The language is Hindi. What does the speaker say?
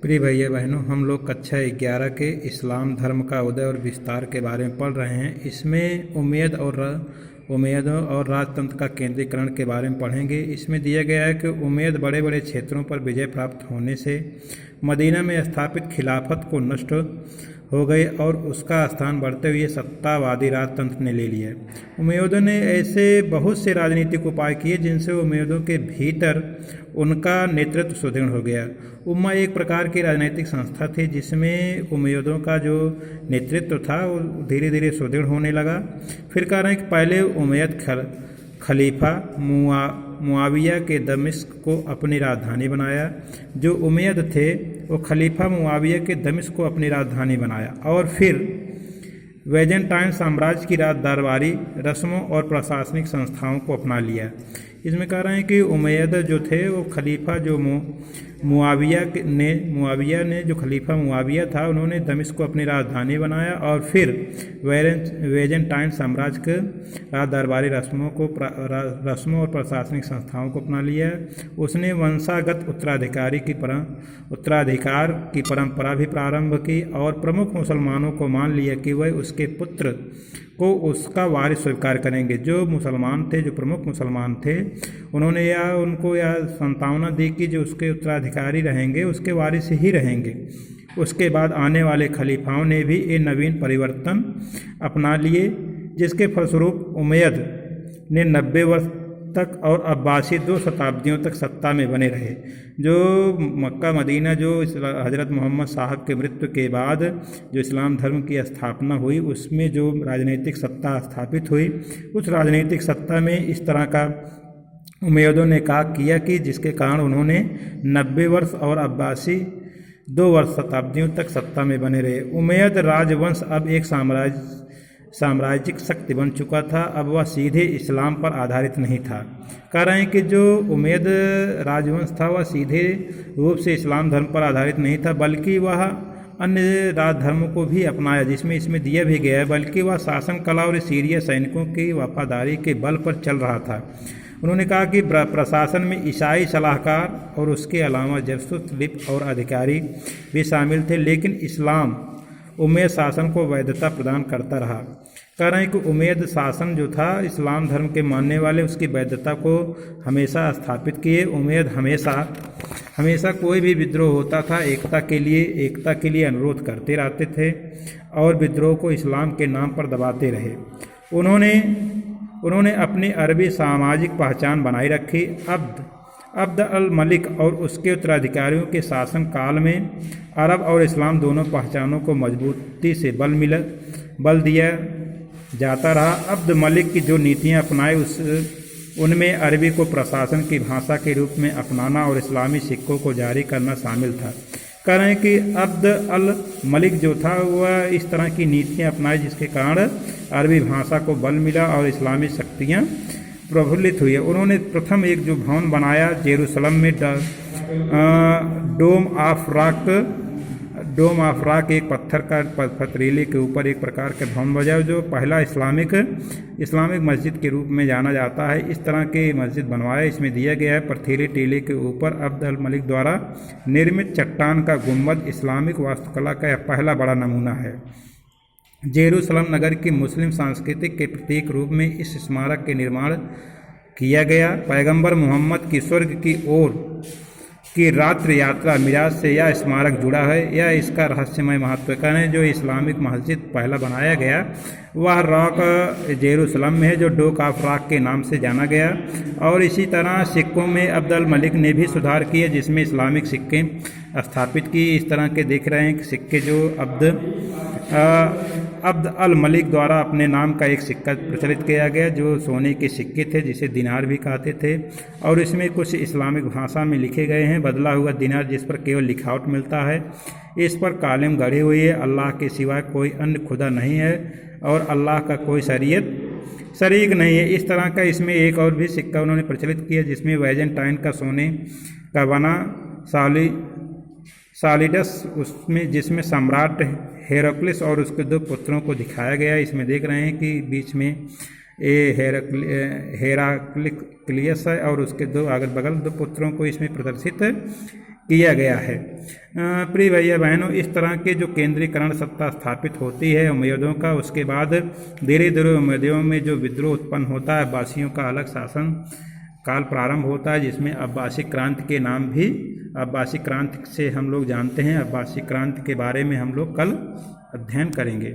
प्रिय भैया बहनों, हम लोग कक्षा 11 के इस्लाम धर्म का उदय और विस्तार के बारे में पढ़ रहे हैं। इसमें उम्मैदों और राजतंत्र का केंद्रीकरण के बारे में पढ़ेंगे। इसमें दिया गया है कि उम्मैद बड़े बड़े क्षेत्रों पर विजय प्राप्त होने से मदीना में स्थापित खिलाफत को नष्ट हो गई और उसका स्थान बढ़ते हुए सत्तावादी राजतंत्र ने ले लिया। उम्मैदों ने ऐसे बहुत से राजनीतिक उपाय किए जिनसे उम्मैदों के भीतर उनका नेतृत्व सुदृढ़ हो गया। उम्मा एक प्रकार की राजनीतिक संस्था थी जिसमें उम्मैदों का जो नेतृत्व था वो धीरे धीरे सुदृढ़ होने लगा। फिर कह रहे हैं कि पहले उमैयद खलीफा मुआविया के दमिश्क को अपनी राजधानी बनाया। जो उमैयद थे वो खलीफा मुआविया के दमिश्क को अपनी राजधानी बनाया और फिर बैजेंटाइन साम्राज्य की राजदरबारी रस्मों और प्रशासनिक संस्थाओं को अपना लिया। इसमें कह रहे हैं कि उमैयद जो थे वो खलीफा जो मुआविया ने जो खलीफा मुआविया था उन्होंने दमिश्क को अपनी राजधानी बनाया और फिर बैजेंटाइन साम्राज्य के राजदरबारी रस्मों और प्रशासनिक संस्थाओं को अपना लिया। उसने वंशागत उत्तराधिकार की परंपरा भी प्रारंभ की और प्रमुख मुसलमानों को मान लिया कि वह उसके पुत्र को उसका वारिस स्वीकार करेंगे। जो प्रमुख मुसलमान थे उन्होंने उनको संतावना दी कि जो उसके उत्तराधिकारी रहेंगे उसके वारिस ही रहेंगे। उसके बाद आने वाले खलीफाओं ने भी ये नवीन परिवर्तन अपना लिए जिसके फलस्वरूप उमैयद ने 90 वर्ष तक और अब्बासी 2 शताब्दियों तक सत्ता में बने रहे। जो मक्का मदीना जो हज़रत मोहम्मद साहब के मृत्यु के बाद जो इस्लाम धर्म की स्थापना हुई उसमें जो राजनीतिक सत्ता स्थापित हुई उस राजनीतिक सत्ता में इस तरह का उमैयदों ने किया कि जिसके कारण उन्होंने 90 वर्ष और अब्बासी 2 वर्ष शताब्दियों तक सत्ता में बने रहे। उमैयद राजवंश अब एक साम्राज्यिक शक्ति बन चुका था। अब वह सीधे इस्लाम पर आधारित नहीं था। कह रहे हैं कि जो उमैयद राजवंश था वह सीधे रूप से इस्लाम धर्म पर आधारित नहीं था बल्कि वह अन्य राजधर्मों को भी अपनाया जिसमें इसमें दिया भी गया है, बल्कि वह शासन कला और सीरिया सैनिकों की वफादारी के बल पर चल रहा था। उन्होंने कहा कि प्रशासन में ईसाई सलाहकार और उसके अलावा जासूस लिप्त और अधिकारी भी शामिल थे, लेकिन इस्लाम उमैयद शासन को वैधता प्रदान करता रहा। कह रहे हैं कि उमैयद शासन जो था इस्लाम धर्म के मानने वाले उसकी वैधता को हमेशा स्थापित किए। उमैयद हमेशा कोई भी विद्रोह होता था एकता के लिए अनुरोध करते रहते थे और विद्रोह को इस्लाम के नाम पर दबाते रहे। उन्होंने अपनी अरबी सामाजिक पहचान बनाई रखी। अब्द अल मलिक और उसके उत्तराधिकारियों के शासन काल में अरब और इस्लाम दोनों पहचानों को मजबूती से बल दिया जाता रहा। अब्द मलिक की जो नीतियां अपनाई उनमें अरबी को प्रशासन की भाषा के रूप में अपनाना और इस्लामी सिक्कों को जारी करना शामिल था। कह रहे हैं कि अब्द अल मलिक जो था वह इस तरह की नीतियां अपनाई जिसके कारण अरबी भाषा को बल मिला और इस्लामी शक्तियाँ प्रफुल्लित हुई। उन्होंने प्रथम एक जो भवन बनाया जेरूसलम में डोम ऑफ रॉक एक पत्थर का पथरीले के ऊपर एक प्रकार का भवन बजा जो पहला इस्लामिक मस्जिद के रूप में जाना जाता है। इस तरह के मस्जिद बनवाया। इसमें दिया गया है पथरीले टीले के ऊपर अब्द अल मलिक द्वारा निर्मित चट्टान का गुंबद इस्लामिक वास्तुकला का पहला बड़ा नमूना है। जेरूसलम नगर की मुस्लिम संस्कृति के प्रतीक रूप में इस स्मारक के निर्माण किया गया। पैगंबर मोहम्मद की स्वर्ग की ओर की रात्रि यात्रा मिराज से यह स्मारक जुड़ा है। यह इसका रहस्यमय महत्व है। जो इस्लामिक मस्जिद पहला बनाया गया वह रॉक जेरूसलम में है जो डोम ऑफ रॉक के नाम से जाना गया। और इसी तरह सिक्कों में अब्द अल मलिक ने भी सुधार किए जिसमें इस्लामिक सिक्के स्थापित की। इस तरह के देख रहे हैं कि सिक्के जो अब्द अल मलिक द्वारा अपने नाम का एक सिक्का प्रचलित किया गया जो सोने के सिक्के थे जिसे दिनार भी कहते थे और इसमें कुछ इस्लामिक भाषा में लिखे गए हैं। बदला हुआ दिनार जिस पर केवल लिखावट मिलता है, इस पर कालिम गढ़ी हुई है। अल्लाह के सिवाय कोई अन्य खुदा नहीं है और अल्लाह का कोई शरीक नहीं है। इस तरह का इसमें एक और भी सिक्का उन्होंने प्रचलित किया जिसमें बैजेंटाइन का सोने का बना सॉलिडस उसमें जिसमें सम्राट हेराक्लिस और उसके 2 पुत्रों को दिखाया गया। इसमें देख रहे हैं कि बीच में हेराक्लियस है और उसके 2 अगल बगल 2 पुत्रों को इसमें प्रदर्शित किया गया है। प्रिय भैया बहनों, इस तरह के जो केंद्रीकरण सत्ता स्थापित होती है उमैयदों का, उसके बाद धीरे धीरे उमैयदों में जो विद्रोह उत्पन्न होता है, अब्बासियों का अलग शासन काल प्रारंभ होता है, जिसमें अब्बासी क्रांति के नाम भी अब्बासी क्रांति से हम लोग जानते हैं। अब्बासी क्रांति के बारे में हम लोग कल अध्ययन करेंगे।